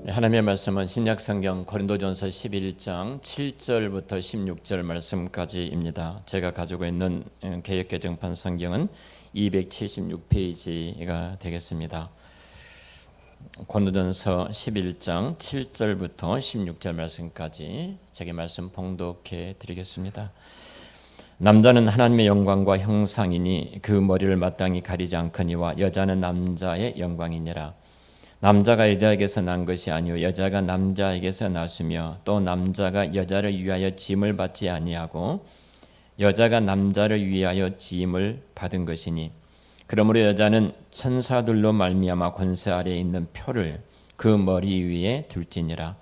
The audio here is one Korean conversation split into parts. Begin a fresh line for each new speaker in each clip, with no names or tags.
하나님의 말씀은 신약성경 고린도전서 11장 7절부터 16절 말씀까지입니다. 제가 가지고 있는 개역개정판 성경은 276페이지가 되겠습니다. 고린도전서 11장 7절부터 16절 말씀까지 제게 말씀 봉독해 드리겠습니다. 남자는 하나님의 영광과 형상이니 그 머리를 마땅히 가리지 않거니와 여자는 남자의 영광이니라. 남자가 여자에게서 난 것이 아니요 여자가 남자에게서 났으며 또 남자가 여자를 위하여 짐을 받지 아니하고 여자가 남자를 위하여 짐을 받은 것이니 그러므로 여자는 천사들로 말미암아 권세 아래에 있는 표를 그 머리 위에 둘지니라.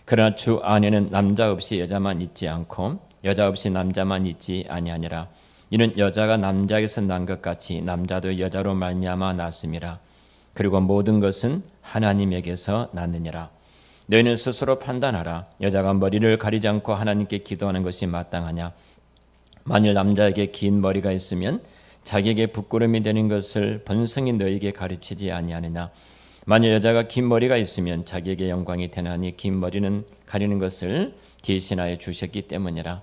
그러나 주 안에는 남자 없이 여자만 있지 않고 여자 없이 남자만 있지 아니하니라. 이는 여자가 남자에게서 난 것 같이 남자도 여자로 말미암아 났음이라. 그리고 모든 것은 하나님에게서 났느니라. 너희는 스스로 판단하라. 여자가 머리를 가리지 않고 하나님께 기도하는 것이 마땅하냐? 만일 남자에게 긴 머리가 있으면 자기에게 부끄러움이 되는 것을 번성이 너희에게 가르치지 아니하느냐? 만일 여자가 긴 머리가 있으면 자기에게 영광이 되나니 긴 머리는 가리는 것을 대신하여 주셨기 때문이라.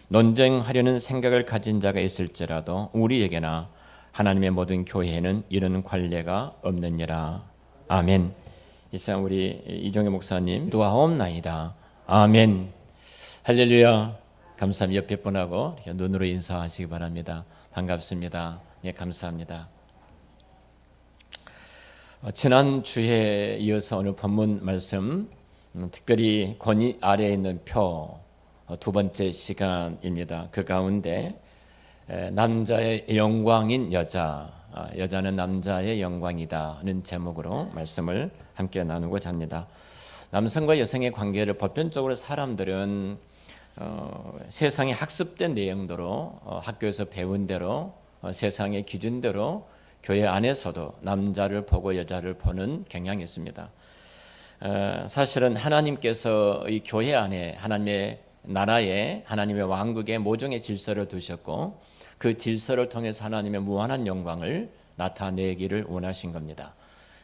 논쟁하려는 생각을 가진 자가 있을지라도 우리에게나 하나님의 모든 교회에는 이런 관례가 없느니라. 아멘. 이상 우리 이종혜 목사님 도와옵나이다. 아멘. 할렐루야. 감사합니다. 옆에 분하고 눈으로 인사하시기 바랍니다. 반갑습니다. 네, 감사합니다. 지난 주에 이어서 오늘 본문 말씀 특별히 권위 아래에 있는 표 두 번째 시간입니다. 그 가운데 남자의 영광인 여자, 여자는 남자의 영광이다는 제목으로 말씀을 함께 나누고자 합니다. 남성과 여성의 관계를 보편적으로 사람들은 세상에 학습된 내용대로 학교에서 배운 대로 세상의 기준대로 교회 안에서도 남자를 보고 여자를 보는 경향이 있습니다. 사실은 하나님께서 이 교회 안에 하나님의 나라에 하나님의 왕국의 모종의 질서를 두셨고 그 질서를 통해서 하나님의 무한한 영광을 나타내기를 원하신 겁니다.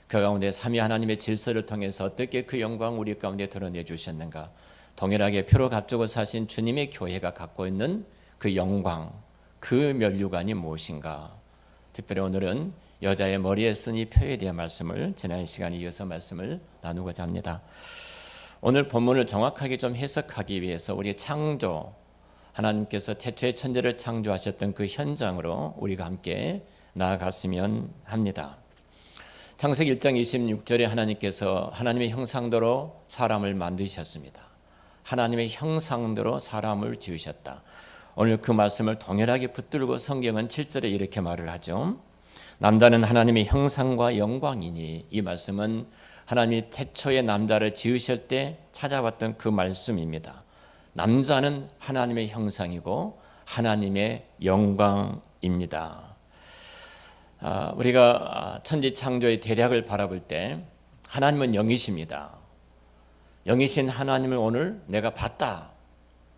그 가운데 삼위 하나님의 질서를 통해서 어떻게 그 영광 우리 가운데 드러내 주셨는가? 동일하게 표로 값주고 사신 주님의 교회가 갖고 있는 그 영광, 그 면류관이 무엇인가? 특별히 오늘은 여자의 머리에 쓴 이 표에 대한 말씀을 지난 시간에 이어서 말씀을 나누고자 합니다. 오늘 본문을 정확하게 좀 해석하기 위해서 우리 창조, 하나님께서 태초에 천지를 창조하셨던 그 현장으로 우리가 함께 나아갔으면 합니다. 창세기 1장 26절에 하나님께서 하나님의 형상대로 사람을 만드셨습니다. 하나님의 형상대로 사람을 지으셨다. 오늘 그 말씀을 동일하게 붙들고 성경은 7절에 이렇게 말을 하죠. 남자는 하나님의 형상과 영광이니, 이 말씀은 하나님이 태초에 남자를 지으실 때 찾아왔던 그 말씀입니다. 남자는 하나님의 형상이고 하나님의 영광입니다. 우리가 천지 창조의 대략을 바라볼 때 하나님은 영이십니다. 영이신 하나님을 오늘 내가 봤다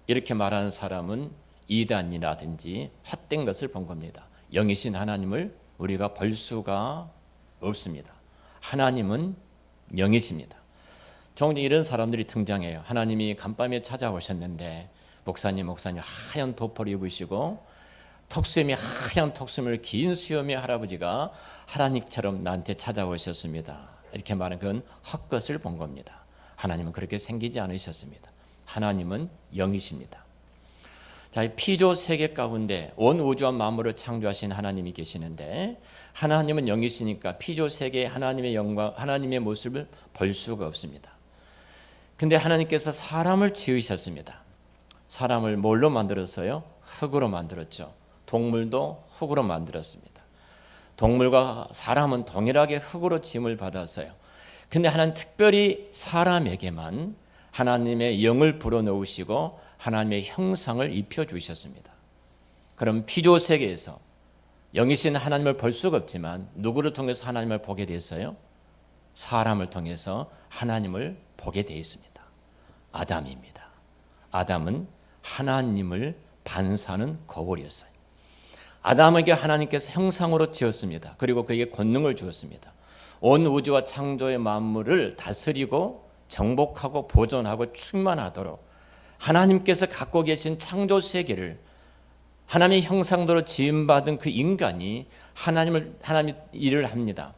이렇게 말하는 사람은 이단이라든지 헛된 것을 본 겁니다. 영이신 하나님을 우리가 볼 수가 없습니다. 하나님은 영이십니다. 종종 이런 사람들이 등장해요. 하나님이 간밤에 찾아오셨는데 목사님 하얀 도포를 입으시고 턱수염이 하얀 턱수염을 긴 수염의 할아버지가 하나님처럼 나한테 찾아오셨습니다. 이렇게 말하는 건 헛것을 본 겁니다. 하나님은 그렇게 생기지 않으셨습니다. 하나님은 영이십니다. 자, 피조 세계 가운데 온 우주와 만물을 창조하신 하나님이 계시는데 하나님은 영이시니까 피조 세계에 하나님의 영광, 하나님의 모습을 볼 수가 없습니다. 근데 하나님께서 사람을 지으셨습니다. 사람을 뭘로 만들었어요? 흙으로 만들었죠. 동물도 흙으로 만들었습니다. 동물과 사람은 동일하게 흙으로 지음을 받았어요. 근데 하나님 특별히 사람에게만 하나님의 영을 불어넣으시고 하나님의 형상을 입혀주셨습니다. 그럼 피조 세계에서 영이신 하나님을 볼 수가 없지만 누구를 통해서 하나님을 보게 됐어요? 사람을 통해서 하나님을 보게 되어 있습니다. 아담입니다. 아담은 하나님을 반사하는 거울이었어요. 아담에게 하나님께서 형상으로 지었습니다. 그리고 그에게 권능을 주었습니다. 온 우주와 창조의 만물을 다스리고 정복하고 보존하고 충만하도록 하나님께서 갖고 계신 창조 세계를 하나님의 형상대로 지음받은 그 인간이 하나님 일을 합니다.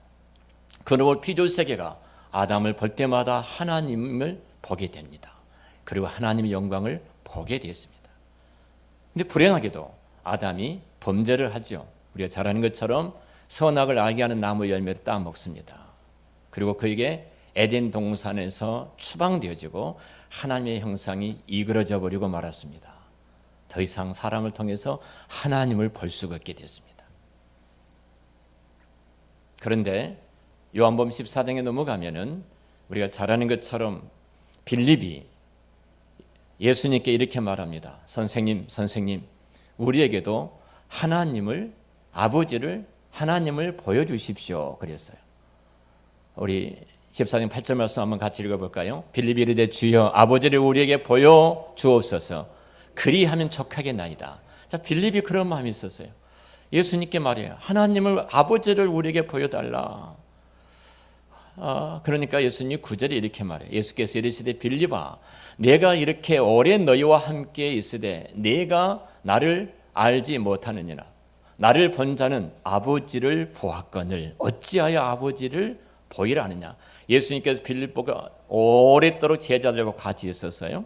그러고 피조 세계가 아담을 볼 때마다 하나님을 보게 됩니다. 그리고 하나님의 영광을 보게 되었습니다. 근데 불행하게도 아담이 범죄를 하죠. 우리가 잘 아는 것처럼 선악을 알게 하는 나무 열매를 따먹습니다. 그리고 그에게 에덴 동산에서 추방되어지고 하나님의 형상이 이그러져 버리고 말았습니다. 더 이상 사람을 통해서 하나님을 볼 수가 없게 됐습니다. 그런데 요한복음 14장에 넘어가면은 우리가 잘 아는 것처럼 빌립이 예수님께 이렇게 말합니다. 선생님, 우리에게도 아버지를 하나님을 보여주십시오. 그랬어요. 우리 14장 8절 말씀 한번 같이 읽어볼까요? 빌립이 이르되 주여 아버지를 우리에게 보여주옵소서. 그리하면 족하겠나이다. 자, 빌립이 그런 마음이 있었어요. 예수님께 말해요. 아버지를 우리에게 보여달라. 그러니까 예수님이 9절에 이렇게 말해요. 예수께서 이르시되 빌립아 내가 이렇게 오래 너희와 함께 있으되 내가 나를 알지 못하느니라. 나를 본 자는 아버지를 보았거늘 어찌하여 아버지를 보이라 하느냐. 예수님께서 빌립보가 오랫도록 제자들과 같이 있었어요.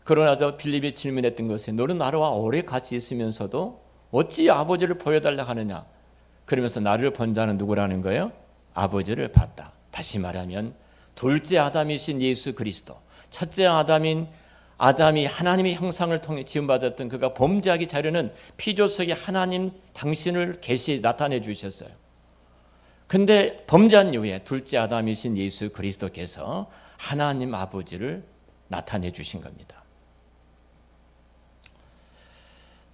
그러나서 빌립이 질문했던 것은 너는 나와 오래 같이 있으면서도 어찌 아버지를 보여달라 하느냐. 그러면서 나를 본 자는 누구라는 거예요? 아버지를 봤다. 다시 말하면 둘째 아담이신 예수 그리스도, 첫째 아담이 하나님의 형상을 통해 지음받았던 그가 범죄하기 전에는 피조 속에 하나님 당신을 나타내 주셨어요. 근데 범죄한 이후에 둘째 아담이신 예수 그리스도께서 하나님 아버지를 나타내 주신 겁니다.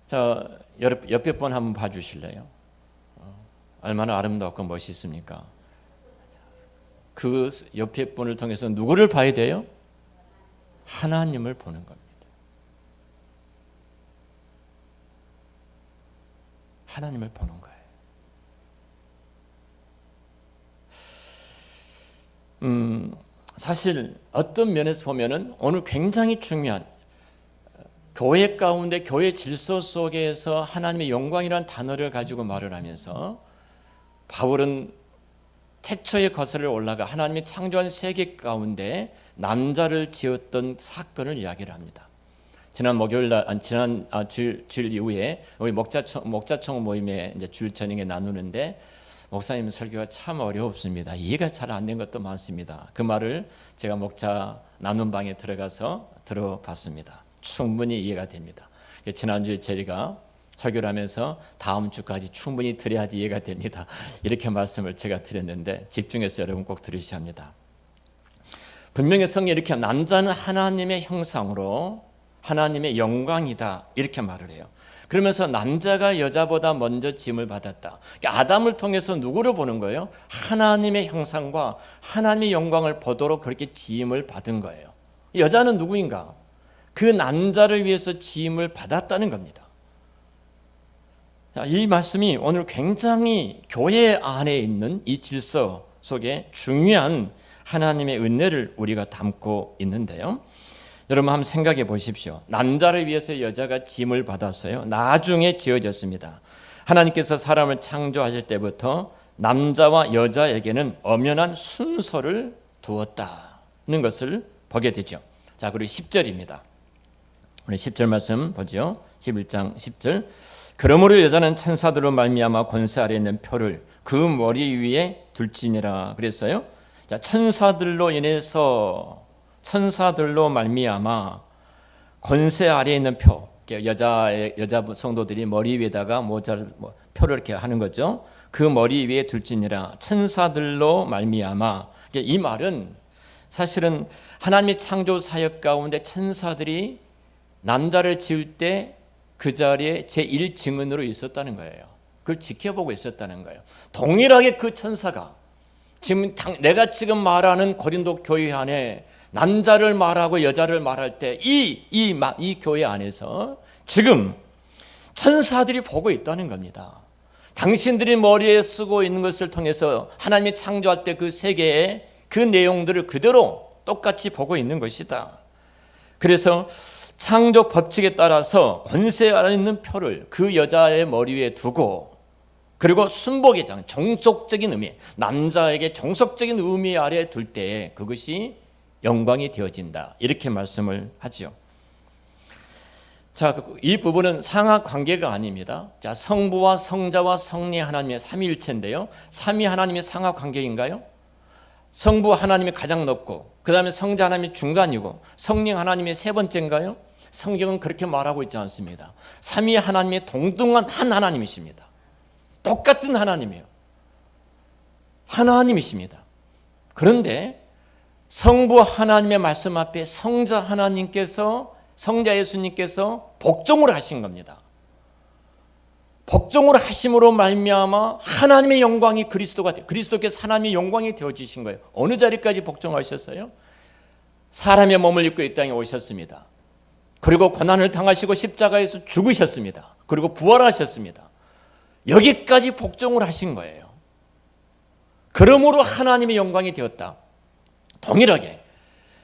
자, 옆에 분 한번 봐주실래요? 얼마나 아름답고 멋있습니까? 그 옆에 분을 통해서 누구를 봐야 돼요? 하나님을 보는 겁니다. 하나님을 보는 거예요. 사실 어떤 면에서 보면은 오늘 굉장히 중요한 교회 가운데 교회 질서 속에서 하나님의 영광이라는 단어를 가지고 말을 하면서 바울은 태초의 거슬러 올라가 하나님이 창조한 세계 가운데 남자를 지었던 사건을 이야기를 합니다. 지난 주일 이후에 우리 목자청 모임에 이제 주일 저녁에 나누는데 목사님 설교가 참 어렵습니다. 이해가 잘 안 된 것도 많습니다. 그 말을 제가 목자 나눔 방에 들어가서 들어봤습니다. 충분히 이해가 됩니다. 지난주에 저희가 설교를 하면서 다음 주까지 충분히 들어야지 이해가 됩니다. 이렇게 말씀을 제가 드렸는데 집중해서 여러분 꼭 들으셔야 합니다. 분명히 성경에 이렇게 남자는 하나님의 형상으로 하나님의 영광이다 이렇게 말을 해요. 그러면서 남자가 여자보다 먼저 지음을 받았다. 그러니까 아담을 통해서 누구를 보는 거예요? 하나님의 형상과 하나님의 영광을 보도록 그렇게 지음을 받은 거예요. 여자는 누구인가? 그 남자를 위해서 지음을 받았다는 겁니다. 이 말씀이 오늘 굉장히 교회 안에 있는 이 질서 속에 중요한 하나님의 은혜를 우리가 담고 있는데요. 여러분 한번 생각해 보십시오. 남자를 위해서 여자가 지음을 받았어요. 나중에 지어졌습니다. 하나님께서 사람을 창조하실 때부터 남자와 여자에게는 엄연한 순서를 두었다는 것을 보게 되죠. 자, 그리고 10절입니다. 우리 10절 말씀 보죠. 11장 10절. 그러므로 여자는 천사들로 말미암아 권세 아래 있는 표를 그 머리 위에 둘지니라 그랬어요. 자, 천사들로 말미암아 권세 아래 있는 표, 여자 성도들이 머리 위에다가 표를 이렇게 하는 거죠. 그 머리 위에 둘지니라. 천사들로 말미암아. 이 말은 사실은 하나님의 창조 사역 가운데 천사들이 남자를 지을 때 그 자리에 제1증언으로 있었다는 거예요. 그걸 지켜보고 있었다는 거예요. 동일하게 그 천사가 내가 지금 말하는 고린도 교회 안에 남자를 말하고 여자를 말할 때 이 교회 안에서 지금 천사들이 보고 있다는 겁니다. 당신들이 머리에 쓰고 있는 것을 통해서 하나님이 창조할 때 그 세계의 그 내용들을 그대로 똑같이 보고 있는 것이다. 그래서 창조 법칙에 따라서 권세 안에 있는 표를 그 여자의 머리 위에 두고, 그리고 순복의 장, 정속적인 의미, 남자에게 정석적인 의미 아래 둘 때에 그것이 영광이 되어진다, 이렇게 말씀을 하죠. 자, 이 부분은 상하관계가 아닙니다. 자, 성부와 성자와 성령 하나님의 삼위일체인데요, 삼위 하나님의 상하관계인가요? 성부 하나님이 가장 높고 그 다음에 성자 하나님이 중간이고 성령 하나님이 세 번째인가요? 성경은 그렇게 말하고 있지 않습니다. 삼위 하나님이 동등한 한 하나님이십니다. 똑같은 하나님이에요. 하나님이십니다. 그런데 성부 하나님의 말씀 앞에 성자 하나님께서, 성자 예수님께서 복종을 하신 겁니다. 복종을 하심으로 말미암아 하나님의 영광이 그리스도께서 하나님의 영광이 되어지신 거예요. 어느 자리까지 복종하셨어요? 사람의 몸을 입고 이 땅에 오셨습니다. 그리고 고난을 당하시고 십자가에서 죽으셨습니다. 그리고 부활하셨습니다. 여기까지 복종을 하신 거예요. 그러므로 하나님의 영광이 되었다. 동일하게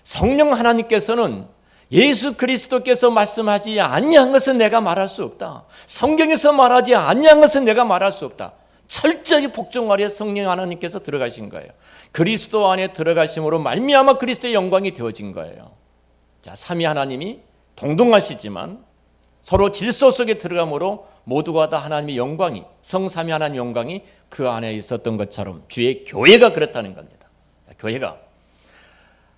성령 하나님께서는 예수 그리스도께서 말씀하지 아니한 것은 내가 말할 수 없다. 성경에서 말하지 아니한 것은 내가 말할 수 없다. 철저히 복종 아래 성령 하나님께서 들어가신 거예요. 그리스도 안에 들어가심으로 말미암아 그리스도의 영광이 되어진 거예요. 자, 삼위 하나님이 동등하시지만 서로 질서 속에 들어감으로 모두가 다 하나님의 영광이, 성삼위 하나님의 영광이 그 안에 있었던 것처럼 주의 교회가 그렇다는 겁니다. 교회가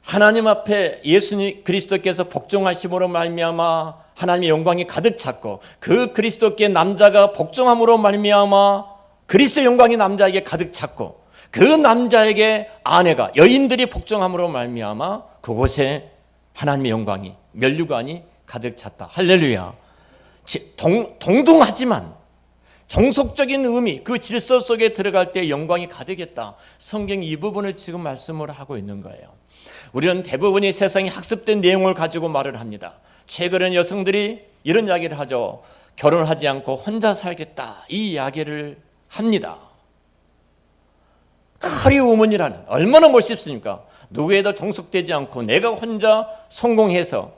하나님 앞에 예수님 그리스도께서 복종하심으로 말미암아 하나님의 영광이 가득 찼고, 그 그리스도께 남자가 복종함으로 말미암아 그리스도의 영광이 남자에게 가득 찼고, 그 남자에게 아내가, 여인들이 복종함으로 말미암아 그곳에 하나님의 영광이, 면류관이 가득 찼다. 할렐루야. 동등하지만 정속적인 의미, 그 질서 속에 들어갈 때 영광이 가득했다. 성경이 이 부분을 지금 말씀을 하고 있는 거예요. 우리는 대부분이 세상에 학습된 내용을 가지고 말을 합니다. 최근에 여성들이 이런 이야기를 하죠. 결혼하지 않고 혼자 살겠다, 이 이야기를 합니다. 커리 우먼이라는, 얼마나 멋있습니까? 누구에도 종속되지 않고 내가 혼자 성공해서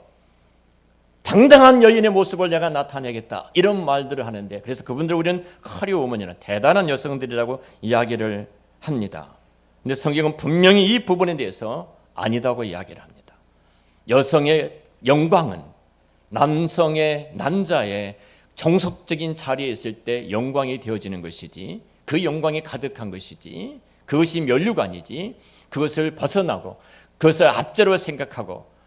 당당한 여인의 모습을 내가 나타내겠다, 이런 말들을 하는데, 그래서 그분들 우리는 커리 우먼이라는 대단한 여성들이라고 이야기를 합니다. 근데 성경은 분명히 이 부분에 대해서 아니다고 이야기를 합니다. 여성의 영광은 남자의 정석적인 자리에 있을 때 영광이 되어지는 것이지, 그 영광이 가득한 것이지, 그것이 면류관이지, 그것을 벗어나고 그것을 압제로 생각하고,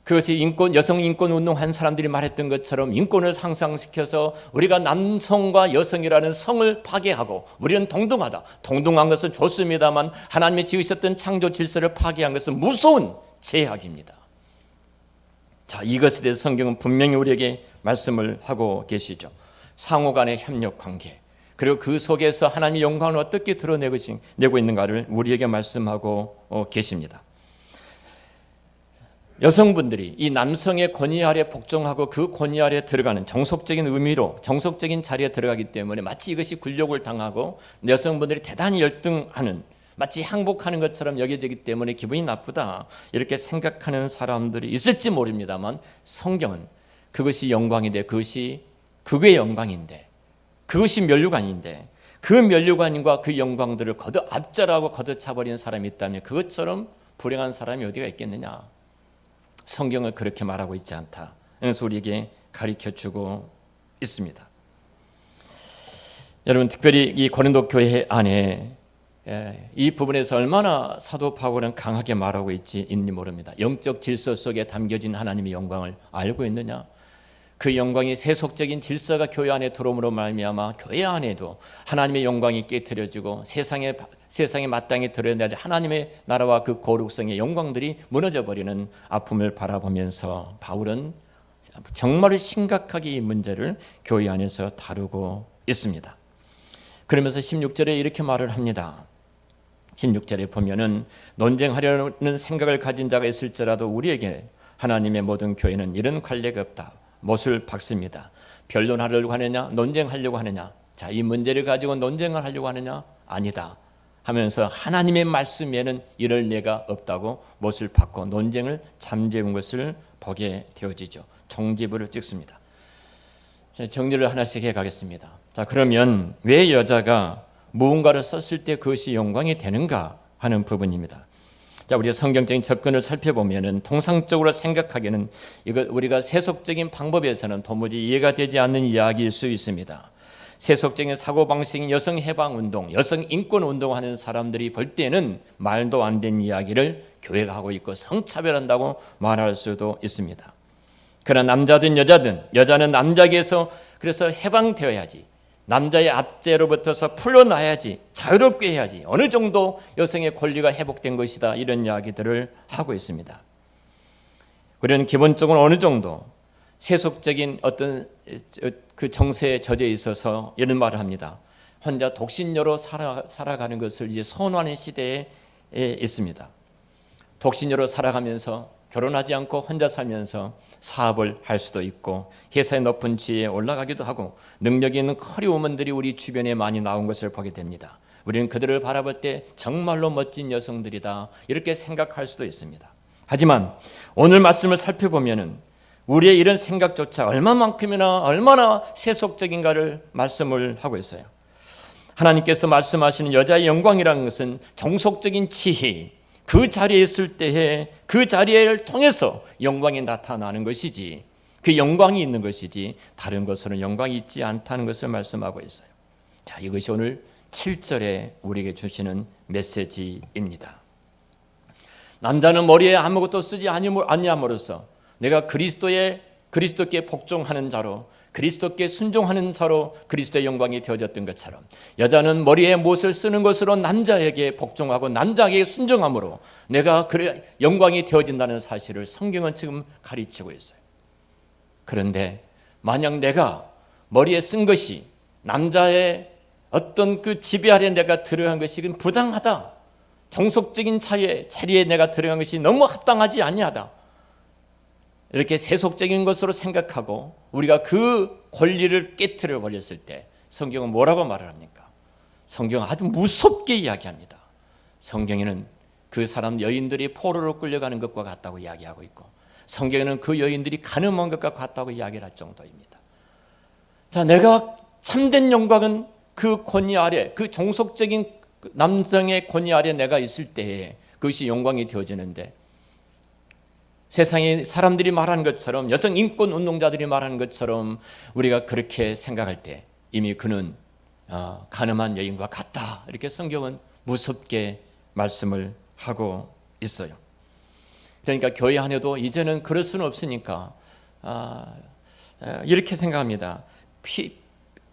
그것이 여성 인권 운동한 사람들이 말했던 것처럼 인권을 상상시켜서 우리가 남성과 여성이라는 성을 파괴하고, 우리는 동등하다, 동등한 것은 좋습니다만 하나님이 지으셨던 창조 질서를 파괴한 것은 무서운 제약입니다. 자, 이것에 대해서 성경은 분명히 우리에게 말씀을 하고 계시죠. 상호 간의 협력 관계, 그리고 그 속에서 하나님의 영광을 어떻게 드러내고 있는가를 우리에게 말씀하고 계십니다. 여성분들이 이 남성의 권위 아래 복종하고 그 권위 아래 들어가는 정석적인 의미로 정석적인 자리에 들어가기 때문에 마치 이것이 굴욕을 당하고 여성분들이 대단히 열등하는, 마치 항복하는 것처럼 여겨지기 때문에 기분이 나쁘다, 이렇게 생각하는 사람들이 있을지 모릅니다만, 성경은 그것이 영광인데, 그것이 그의 영광인데, 그것이 면류관인데, 그 면류관과 그 영광들을 압절하고 걷어차버리는 사람이 있다면 그것처럼 불행한 사람이 어디가 있겠느냐. 성경은 그렇게 말하고 있지 않다. 그래서 우리에게 가르쳐주고 있습니다. 여러분, 특별히 이 고린도 교회 안에 이 부분에서 얼마나 사도 바울은 강하게 말하고 있는지 모릅니다. 영적 질서 속에 담겨진 하나님의 영광을 알고 있느냐? 그 영광이 세속적인 질서가 교회 안에 들어옴으로 말미암아 교회 안에도 하나님의 영광이 깨트려지고 세상에 마땅히 드러내야 할 하나님의 나라와 그 거룩성의 영광들이 무너져버리는 아픔을 바라보면서 바울은 정말 심각하게 이 문제를 교회 안에서 다루고 있습니다. 그러면서 16절에 이렇게 말을 합니다. 16절에 보면은 논쟁하려는 생각을 가진 자가 있을지라도 우리에게 하나님의 모든 교회는 이런 관례가 없다. 못을 박습니다. 변론하려고 하느냐, 논쟁하려고 하느냐. 자, 이 문제를 가지고 논쟁을 하려고 하느냐? 아니다. 하면서 하나님의 말씀에는 이럴 예가 없다고 못을 받고 논쟁을 잠재운 것을 보게 되어지죠. 종지부를 찍습니다. 정리를 하나씩 해가겠습니다. 자, 그러면 왜 여자가 무언가를 썼을 때 그것이 영광이 되는가 하는 부분입니다. 자, 우리가 성경적인 접근을 살펴보면은 통상적으로 생각하기에는 이거 우리가 세속적인 방법에서는 도무지 이해가 되지 않는 이야기일 수 있습니다. 세속적인 사고방식인 여성 해방운동, 여성 인권운동 하는 사람들이 볼 때는 말도 안 되는 이야기를 교회가 하고 있고 성차별한다고 말할 수도 있습니다. 그러나 남자든 여자는 남자에게서 그래서 해방되어야지, 남자의 압제로부터서 풀려나야지, 자유롭게 해야지, 어느 정도 여성의 권리가 회복된 것이다, 이런 이야기들을 하고 있습니다. 우리는 기본적으로 어느 정도 세속적인 어떤 그 정세에 젖어 있어서 이런 말을 합니다. 혼자 독신녀로 살아가는 것을 이제 선호하는 시대에 있습니다. 독신녀로 살아가면서 결혼하지 않고 혼자 살면서 사업을 할 수도 있고 회사의 높은 지위에 올라가기도 하고 능력이 있는 커리우먼들이 우리 주변에 많이 나온 것을 보게 됩니다. 우리는 그들을 바라볼 때 정말로 멋진 여성들이다, 이렇게 생각할 수도 있습니다. 하지만 오늘 말씀을 살펴보면은 우리의 이런 생각조차 얼마나 세속적인가를 말씀을 하고 있어요. 하나님께서 말씀하시는 여자의 영광이라는 것은 정속적인 지혜, 그 자리에 있을 때에 그 자리를 통해서 영광이 나타나는 것이지, 그 영광이 있는 것이지 다른 것으로는 영광이 있지 않다는 것을 말씀하고 있어요. 자, 이것이 오늘 7절에 우리에게 주시는 메시지입니다. 남자는 머리에 아무것도 쓰지 아니함으로써 내가 그리스도께 복종하는 자로, 그리스도께 순종하는 자로 그리스도의 영광이 되어졌던 것처럼 여자는 머리에 못을 쓰는 것으로 남자에게 복종하고 남자에게 순종함으로 내가 영광이 되어진다는 사실을 성경은 지금 가르치고 있어요. 그런데 만약 내가 머리에 쓴 것이 남자의 어떤 그 지배 아래 내가 들어간 것이 부당하다, 정속적인 자리에 내가 들어간 것이 너무 합당하지 아니하다, 이렇게 세속적인 것으로 생각하고 우리가 그 권리를 깨트려 버렸을 때 성경은 뭐라고 말을 합니까? 성경은 아주 무섭게 이야기합니다. 성경에는 그 사람 여인들이 포로로 끌려가는 것과 같다고 이야기하고 있고, 성경에는 그 여인들이 가늠한 것과 같다고 이야기를 할 정도입니다. 자, 내가 참된 영광은 그 권위 아래, 그 종속적인 남성의 권위 아래 내가 있을 때에 그것이 영광이 되어지는데, 세상에 사람들이 말하는 것처럼, 여성 인권 운동자들이 말하는 것처럼 우리가 그렇게 생각할 때 이미 그는 가늠한 여인과 같다, 이렇게 성경은 무섭게 말씀을 하고 있어요. 그러니까 교회 안에도 이제는 그럴 수는 없으니까 이렇게 생각합니다.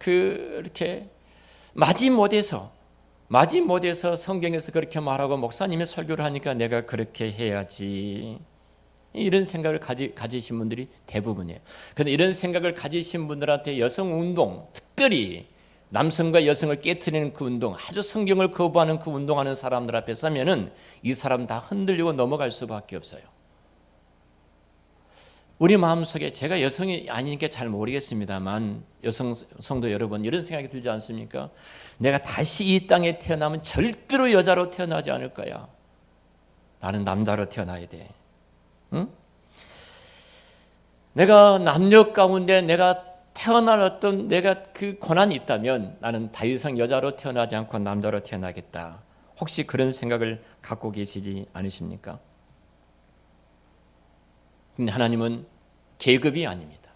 이렇게 마지못해서 성경에서 그렇게 말하고 목사님이 설교를 하니까 내가 그렇게 해야지, 이런 생각을 가지신 분들이 대부분이에요. 그런데 이런 생각을 가지신 분들한테 여성운동, 특별히 남성과 여성을 깨트리는 그 운동, 아주 성경을 거부하는 그 운동하는 사람들 앞에 서면은 이 사람 다 흔들리고 넘어갈 수밖에 없어요. 우리 마음속에, 제가 여성이 아니니까 잘 모르겠습니다만 여성 성도 여러분, 이런 생각이 들지 않습니까? 내가 다시 이 땅에 태어나면 절대로 여자로 태어나지 않을 거야. 나는 남자로 태어나야 돼. 응? 내가 남녀 가운데 내가 태어날 어떤 내가 그 권한이 있다면 나는 더 이상 여자로 태어나지 않고 남자로 태어나겠다. 혹시 그런 생각을 갖고 계시지 않으십니까? 근데 하나님은 계급이 아닙니다.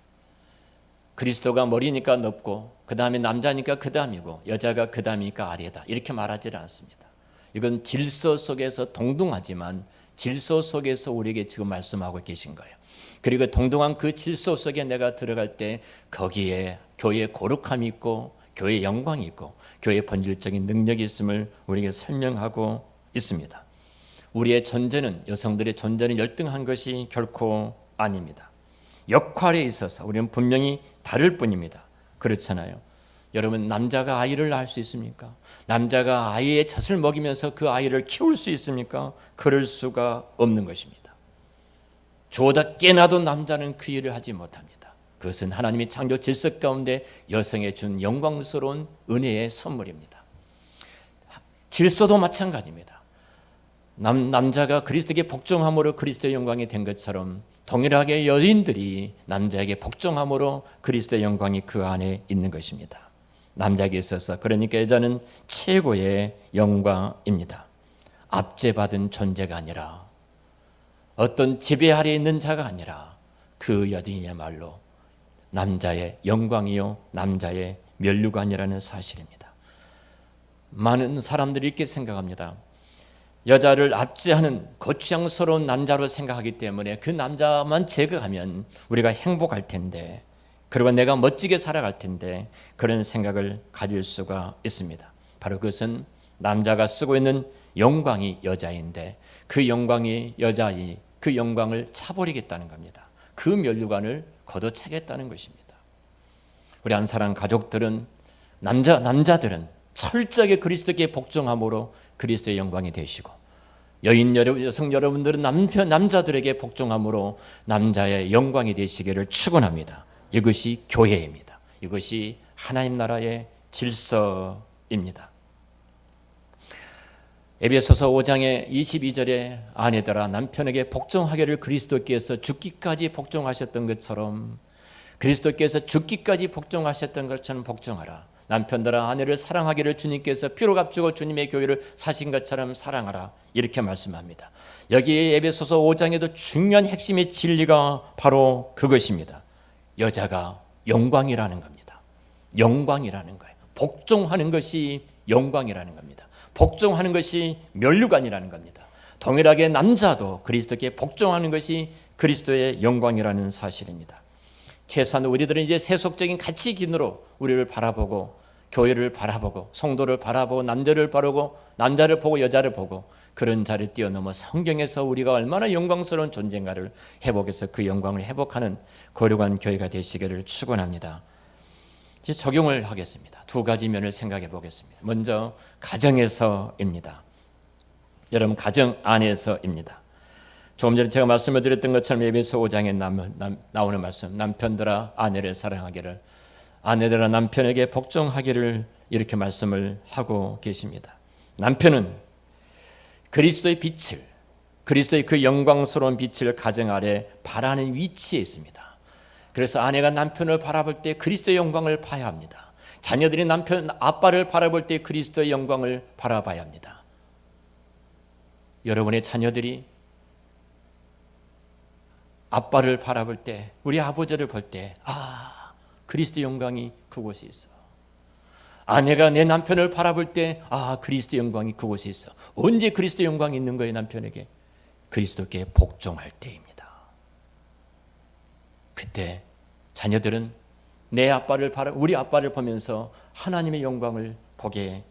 그리스도가 머리니까 높고 그 다음에 남자니까 그 다음이고 여자가 그 다음이니까 아래다, 이렇게 말하지는 않습니다. 이건 질서 속에서 동등하지만 질서 속에서 우리에게 지금 말씀하고 계신 거예요. 그리고 동등한 그 질서 속에 내가 들어갈 때 거기에 교회의 거룩함이 있고 교회의 영광이 있고 교회의 본질적인 능력이 있음을 우리에게 설명하고 있습니다. 우리의 존재는, 여성들의 존재는 열등한 것이 결코 아닙니다. 역할에 있어서 우리는 분명히 다를 뿐입니다. 그렇잖아요. 여러분, 남자가 아이를 낳을 수 있습니까? 남자가 아이의 젖을 먹이면서 그 아이를 키울 수 있습니까? 그럴 수가 없는 것입니다. 주어다 깨나도 남자는 그 일을 하지 못합니다. 그것은 하나님의 창조 질서 가운데 여성에 준 영광스러운 은혜의 선물입니다. 질서도 마찬가지입니다. 남자가 그리스도에게 복종함으로 그리스도의 영광이 된 것처럼 동일하게 여인들이 남자에게 복종함으로 그리스도의 영광이 그 안에 있는 것입니다. 남자에게 있어서 그러니까 여자는 최고의 영광입니다. 압제받은 존재가 아니라 어떤 지배 아래 있는 자가 아니라 그 여인이야말로 남자의 영광이요 남자의 면류관이라는 사실입니다. 많은 사람들이 이렇게 생각합니다. 여자를 압제하는 거추장스러운 남자로 생각하기 때문에 그 남자만 제거하면 우리가 행복할 텐데, 그리고 내가 멋지게 살아갈 텐데, 그런 생각을 가질 수가 있습니다. 바로 그것은 남자가 쓰고 있는 영광이 여자인데 그 영광이 여자이 그 영광을 차버리겠다는 겁니다. 그 면류관을 걷어차겠다는 것입니다. 우리 한사랑 가족들은 남자들은 철저하게 그리스도께 복종함으로 그리스도의 영광이 되시고, 여성 여러분들은 남자들에게 복종함으로 남자의 영광이 되시기를 축원합니다. 이것이 교회입니다. 이것이 하나님 나라의 질서입니다. 에베소서 5장의 22절에 아내들아 남편에게 복종하기를 그리스도께서 죽기까지 복종하셨던 것처럼, 그리스도께서 죽기까지 복종하셨던 것처럼 복종하라. 남편들아 아내를 사랑하기를 주님께서 피로 값주고 주님의 교회를 사신 것처럼 사랑하라. 이렇게 말씀합니다. 여기 에베소서 5장에도 중요한 핵심의 진리가 바로 그것입니다. 여자가 영광이라는 겁니다. 영광이라는 거예요. 복종하는 것이 영광이라는 겁니다. 복종하는 것이 면류관이라는 겁니다. 동일하게 남자도 그리스도께 복종하는 것이 그리스도의 영광이라는 사실입니다. 최소한 우리들은 이제 세속적인 가치 기준으로 우리를 바라보고, 교회를 바라보고, 성도를 바라보고, 남자를 바라보고, 남자를 보고 여자를 보고, 그런 자를 뛰어넘어 성경에서 우리가 얼마나 영광스러운 존재인가를 회복해서 그 영광을 회복하는 거룩한 교회가 되시기를 축원합니다. 이제 적용을 하겠습니다. 두 가지 면을 생각해 보겠습니다. 먼저 가정에서입니다. 여러분, 가정 안에서입니다. 조금 전에 제가 말씀을 드렸던 것처럼 에베소 5장에 나오는 말씀, 남편들아 아내를 사랑하기를, 아내들아 남편에게 복종하기를, 이렇게 말씀을 하고 계십니다. 남편은 그리스도의 빛을, 그리스도의 그 영광스러운 빛을 가정 아래 발하는 위치에 있습니다. 그래서 아내가 남편을 바라볼 때 그리스도의 영광을 봐야 합니다. 자녀들이 아빠를 바라볼 때 그리스도의 영광을 바라봐야 합니다. 여러분의 자녀들이 아빠를 바라볼 때, 우리 아버지를 볼 때, 그리스도의 영광이 그곳에 있어. 아내가 내 남편을 바라볼 때, 그리스도의 영광이 그곳에 있어. 언제 그리스도의 영광이 있는 거예요, 남편에게? 그리스도께 복종할 때입니다. 그때 자녀들은 우리 아빠를 보면서 하나님의 영광을 보게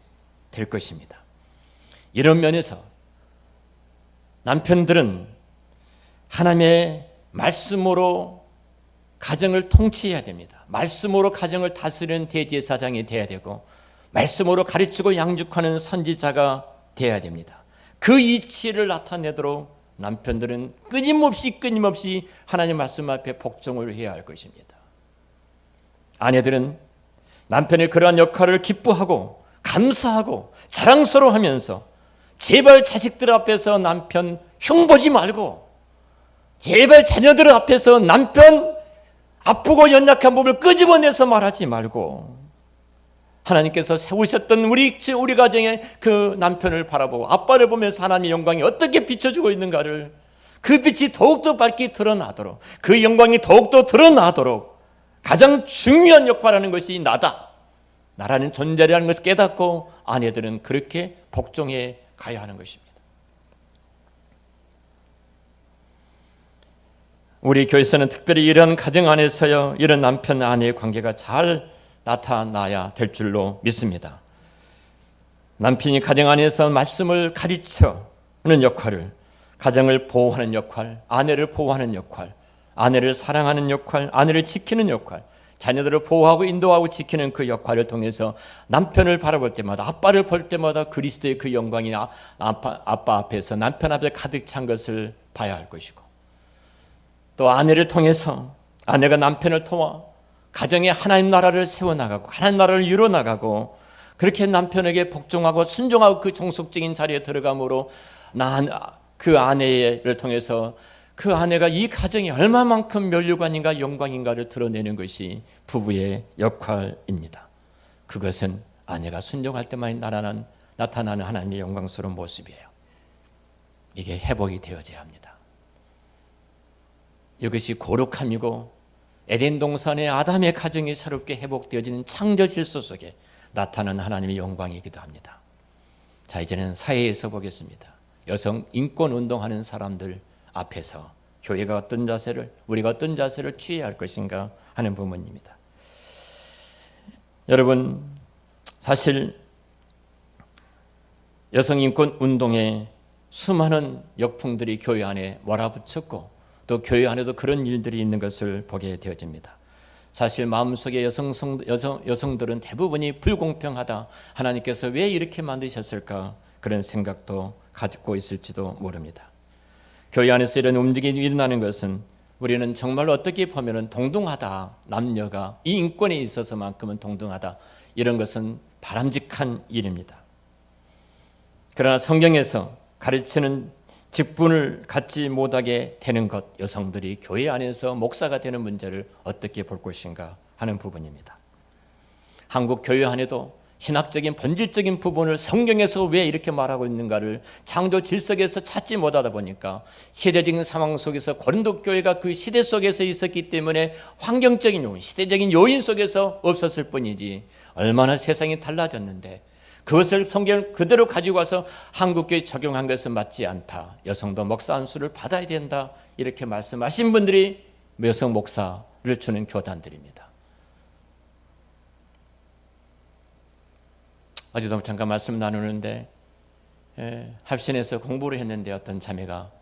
될 것입니다. 이런 면에서 남편들은 하나님의 말씀으로 가정을 통치해야 됩니다. 말씀으로 가정을 다스리는 대제사장이 돼야 되고, 말씀으로 가르치고 양육하는 선지자가 돼야 됩니다. 그 이치를 나타내도록 남편들은 끊임없이 하나님 말씀 앞에 복종을 해야 할 것입니다. 아내들은 남편의 그러한 역할을 기뻐하고 감사하고 자랑스러워하면서, 제발 자식들 앞에서 남편 흉보지 말고, 제발 자녀들 앞에서 남편 아프고 연약한 부분을 끄집어내서 말하지 말고, 하나님께서 세우셨던 우리 가정의 그 남편을 바라보고 아빠를 보면서 하나님의 영광이 어떻게 비춰주고 있는가를, 그 빛이 더욱더 밝게 드러나도록, 그 영광이 더욱더 드러나도록 가장 중요한 역할을 하는 것이 나라는 존재라는 것을 깨닫고 아내들은 그렇게 복종해 가야 하는 것입니다. 우리 교회에서는 특별히 이런 가정 안에서요, 이런 남편 아내의 관계가 잘 나타나야 될 줄로 믿습니다. 남편이 가정 안에서 말씀을 가르치는 역할을, 가정을 보호하는 역할, 아내를 보호하는 역할, 아내를 사랑하는 역할, 아내를 지키는 역할, 자녀들을 보호하고 인도하고 지키는 그 역할을 통해서 남편을 바라볼 때마다, 아빠를 볼 때마다 그리스도의 그 영광이 아빠 앞에서, 남편 앞에 가득 찬 것을 봐야 할 것이고, 또 아내를 통해서, 아내가 남편을 통해 가정에 하나님 나라를 세워나가고 하나님 나라를 이루어나가고 그렇게 남편에게 복종하고 순종하고 그 종속적인 자리에 들어감으로 그 아내를 통해서 그 아내가 이 가정이 얼마만큼 면류관인가 영광인가를 드러내는 것이 부부의 역할입니다. 그것은 아내가 순종할 때만 나타나는 하나님의 영광스러운 모습이에요. 이게 회복이 되어져야 합니다. 이것이 거룩함이고 에덴 동산의 아담의 가정이 새롭게 회복되어지는 창조 질서 속에 나타나는 하나님의 영광이기도 합니다. 자, 이제는 사회에서 보겠습니다. 여성 인권 운동하는 사람들 앞에서 교회가 우리가 어떤 자세를 취해야 할 것인가 하는 부분입니다. 여러분, 사실 여성 인권 운동에 수많은 역풍들이 교회 안에 몰아붙였고 또 교회 안에도 그런 일들이 있는 것을 보게 되어집니다. 사실 마음속에 여성들은 대부분이 불공평하다, 하나님께서 왜 이렇게 만드셨을까, 그런 생각도 가지고 있을지도 모릅니다. 교회 안에서 이런 움직임이 일어나는 것은 우리는 정말로 어떻게 보면 동등하다, 남녀가 이 인권에 있어서만큼은 동등하다, 이런 것은 바람직한 일입니다. 그러나 성경에서 가르치는 직분을 갖지 못하게 되는 것, 여성들이 교회 안에서 목사가 되는 문제를 어떻게 볼 것인가 하는 부분입니다. 한국 교회 안에도 신학적인 본질적인 부분을 성경에서 왜 이렇게 말하고 있는가를 창조 질서에서 찾지 못하다 보니까 시대적인 상황 속에서 고린도 교회가 그 시대 속에서 있었기 때문에 환경적인 요인, 시대적인 요인 속에서 없었을 뿐이지 얼마나 세상이 달라졌는데 그것을 성경 그대로 가지고 와서 한국교회에 적용한 것은 맞지 않다. 여성도 목사 안수를 받아야 된다. 이렇게 말씀하신 분들이 여성 목사를 주는 교단들입니다. 어제도 잠깐 말씀 나누는데 합신에서 공부를 했는데 어떤 자매가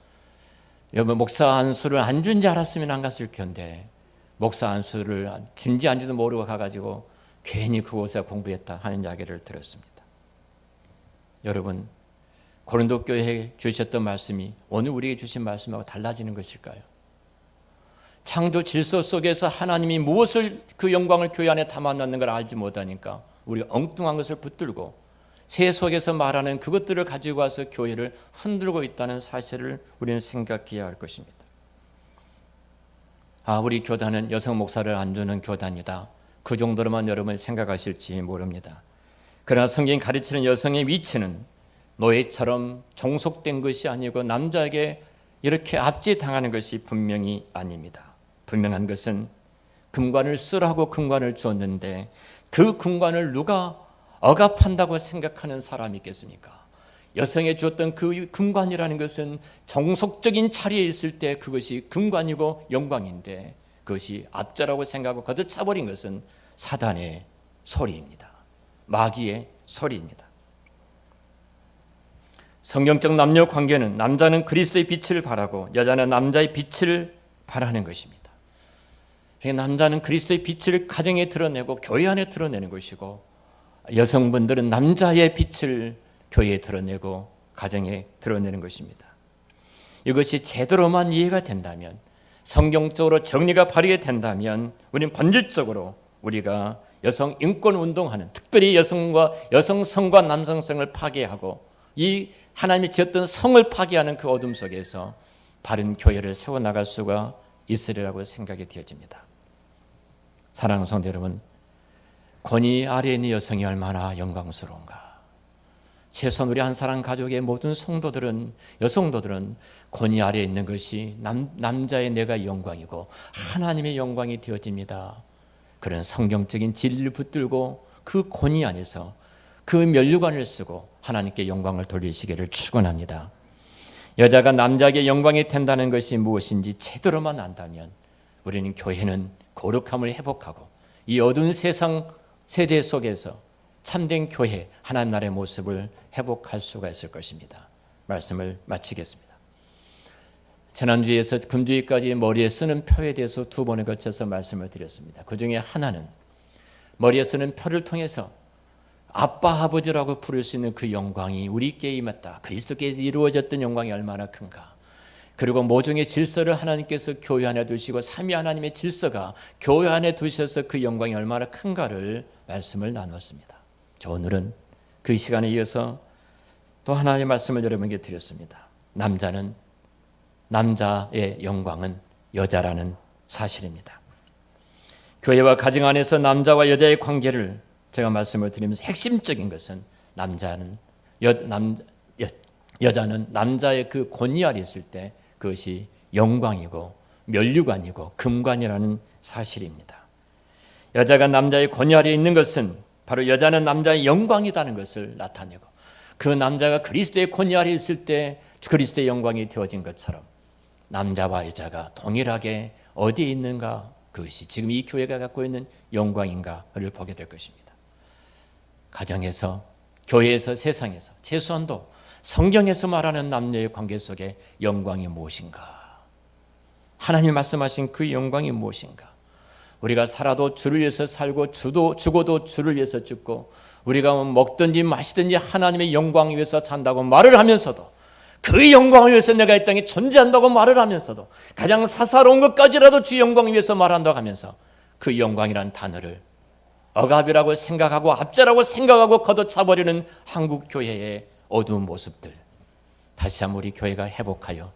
여러분 목사 안수를 안 준지 알았으면 안 갔을 텐데 목사 안수를 준지 안지도 모르고 가가지고 괜히 그곳에 공부했다 하는 이야기를 들었습니다. 여러분, 고린도 교회에 주셨던 말씀이 오늘 우리에게 주신 말씀하고 달라지는 것일까요? 창조 질서 속에서 하나님이 무엇을 그 영광을 교회 안에 담아놨는 걸 알지 못하니까 우리가 엉뚱한 것을 붙들고 새 속에서 말하는 그것들을 가지고 와서 교회를 흔들고 있다는 사실을 우리는 생각해야 할 것입니다. 우리 교단은 여성 목사를 안 주는 교단이다. 그 정도로만 여러분 생각하실지 모릅니다. 그러나 성경이 가르치는 여성의 위치는 노예처럼 종속된 것이 아니고 남자에게 이렇게 압제당하는 것이 분명히 아닙니다. 분명한 것은 금관을 쓰라고 금관을 주었는데 그 금관을 누가 억압한다고 생각하는 사람이 있겠습니까? 여성에 주었던 그 금관이라는 것은 정속적인 자리에 있을 때 그것이 금관이고 영광인데 그것이 압제라고 생각하고 걷어차버린 것은 사단의 소리입니다. 마귀의 소리입니다. 성경적 남녀 관계는 남자는 그리스도의 빛을 바라고 여자는 남자의 빛을 바라는 것입니다. 남자는 그리스도의 빛을 가정에 드러내고 교회 안에 드러내는 것이고 여성분들은 남자의 빛을 교회에 드러내고 가정에 드러내는 것입니다. 이것이 제대로만 이해가 된다면 성경적으로 정리가 바르게 된다면 우리는 본질적으로 우리가 여성 인권 운동하는 특별히 여성성과 남성성을 파괴하고 이 하나님이 지었던 성을 파괴하는 그 어둠 속에서 바른 교회를 세워나갈 수가 있으리라고 생각이 되어집니다. 사랑하는 성도 여러분, 권위 아래에 있는 여성이 얼마나 영광스러운가. 최소한 우리 한 사람 가족의 모든 성도들은 여성도들은 권위 아래에 있는 것이 남자의 내가 영광이고 하나님의 영광이 되어집니다. 그런 성경적인 진리를 붙들고 그 권위 안에서 그 면류관을 쓰고 하나님께 영광을 돌리시기를 축원합니다. 여자가 남자에게 영광이 된다는 것이 무엇인지 제대로만 안다면 우리는 교회는 거룩함을 회복하고 이 어두운 세상 세대 속에서 참된 교회 하나님 나라의 모습을 회복할 수가 있을 것입니다. 말씀을 마치겠습니다. 지난주에서 금주일까지 머리에 쓰는 표에 대해서 두 번에 걸쳐서 말씀을 드렸습니다. 그 중에 하나는 머리에 쓰는 표를 통해서 아빠 아버지라고 부를 수 있는 그 영광이 우리께 임했다. 그리스도께서 이루어졌던 영광이 얼마나 큰가. 그리고 모종의 질서를 하나님께서 교회 안에 두시고 삼위 하나님의 질서가 교회 안에 두셔서 그 영광이 얼마나 큰가를 말씀을 나눴습니다. 저 오늘은 그 시간에 이어서 또 하나님의 말씀을 여러분에게 드렸습니다. 남자의 영광은 여자라는 사실입니다. 교회와 가정 안에서 남자와 여자의 관계를 제가 말씀을 드리면서 핵심적인 것은 여자는 남자의 그 권위 아래 있을 때 그것이 영광이고 면류관이고 금관이라는 사실입니다. 여자가 남자의 권위 아래 있는 것은 바로 여자는 남자의 영광이라는 것을 나타내고, 그 남자가 그리스도의 권위 아래 있을 때 그리스도의 영광이 되어진 것처럼 남자와 여자가 동일하게 어디에 있는가, 그것이 지금 이 교회가 갖고 있는 영광인가를 보게 될 것입니다. 가정에서, 교회에서, 세상에서, 최소한도 성경에서 말하는 남녀의 관계 속에 영광이 무엇인가? 하나님이 말씀하신 그 영광이 무엇인가? 우리가 살아도 주를 위해서 살고 죽어도 주를 위해서 죽고, 우리가 먹든지 마시든지 하나님의 영광 위해서 산다고 말을 하면서도, 그 영광을 위해서 내가 이 땅에 존재한다고 말을 하면서도, 가장 사사로운 것까지라도 주 영광 위해서 말한다고 하면서 그 영광이라는 단어를 억압이라고 생각하고 압제라고 생각하고 걷어차버리는 한국 교회의 어두운 모습들, 다시 한번 우리 교회가 회복하여,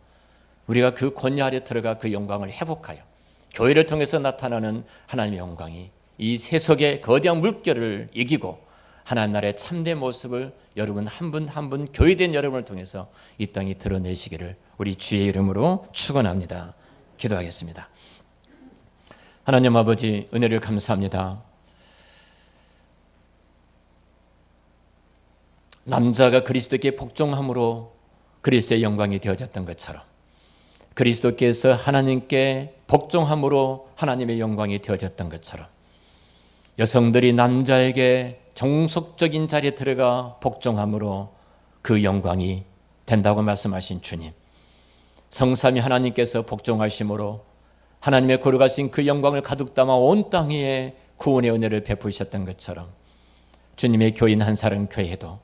우리가 그 권위 아래 들어가 그 영광을 회복하여 교회를 통해서 나타나는 하나님의 영광이 이 세속의 거대한 물결을 이기고 하나님 나라의 참된 모습을 여러분 한 분 한 분 교회된 여러분을 통해서 이 땅에 드러내시기를 우리 주의 이름으로 축원합니다. 기도하겠습니다. 하나님 아버지, 은혜를 감사합니다. 남자가 그리스도께 복종함으로 그리스도의 영광이 되어졌던 것처럼, 그리스도께서 하나님께 복종함으로 하나님의 영광이 되어졌던 것처럼, 여성들이 남자에게 종속적인 자리에 들어가 복종함으로 그 영광이 된다고 말씀하신 주님, 성삼위 하나님께서 복종하심으로 하나님의 거룩하신 그 영광을 가득 담아 온 땅 위에 구원의 은혜를 베푸셨던 것처럼, 주님의 교인 한 사람 교회에도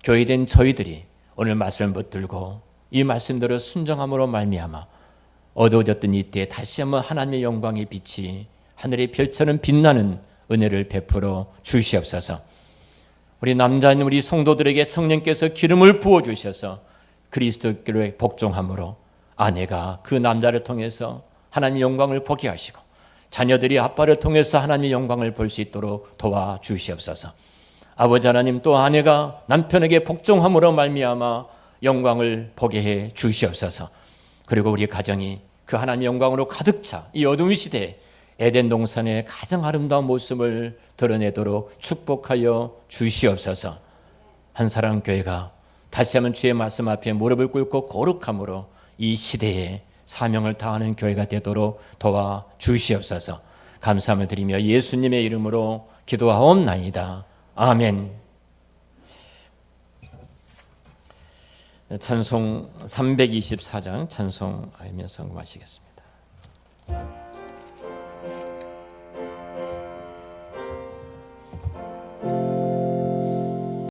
교회된 저희들이 오늘 말씀을 붙들고 이 말씀대로 순종함으로 말미암아 어두워졌던 이때에 다시 한번 하나님의 영광의 빛이 하늘의 별처럼 빛나는 은혜를 베풀어 주시옵소서. 우리 남자인 우리 성도들에게 성령께서 기름을 부어주셔서 그리스도께 복종함으로 아내가 그 남자를 통해서 하나님의 영광을 보게 하시고, 자녀들이 아빠를 통해서 하나님의 영광을 볼 수 있도록 도와주시옵소서. 아버지 하나님, 또 아내가 남편에게 복종함으로 말미암아 영광을 보게 해 주시옵소서. 그리고 우리 가정이 그 하나님의 영광으로 가득 차 이 어두운 시대에 에덴 동산의 가장 아름다운 모습을 드러내도록 축복하여 주시옵소서. 한 사람 교회가 다시 한번 주의 말씀 앞에 무릎을 꿇고 거룩함으로 이 시대에 사명을 다하는 교회가 되도록 도와주시옵소서. 감사함을 드리며 예수님의 이름으로 기도하옵나이다. 아멘. 찬송 324장 찬송하면서 성공하시겠습니다.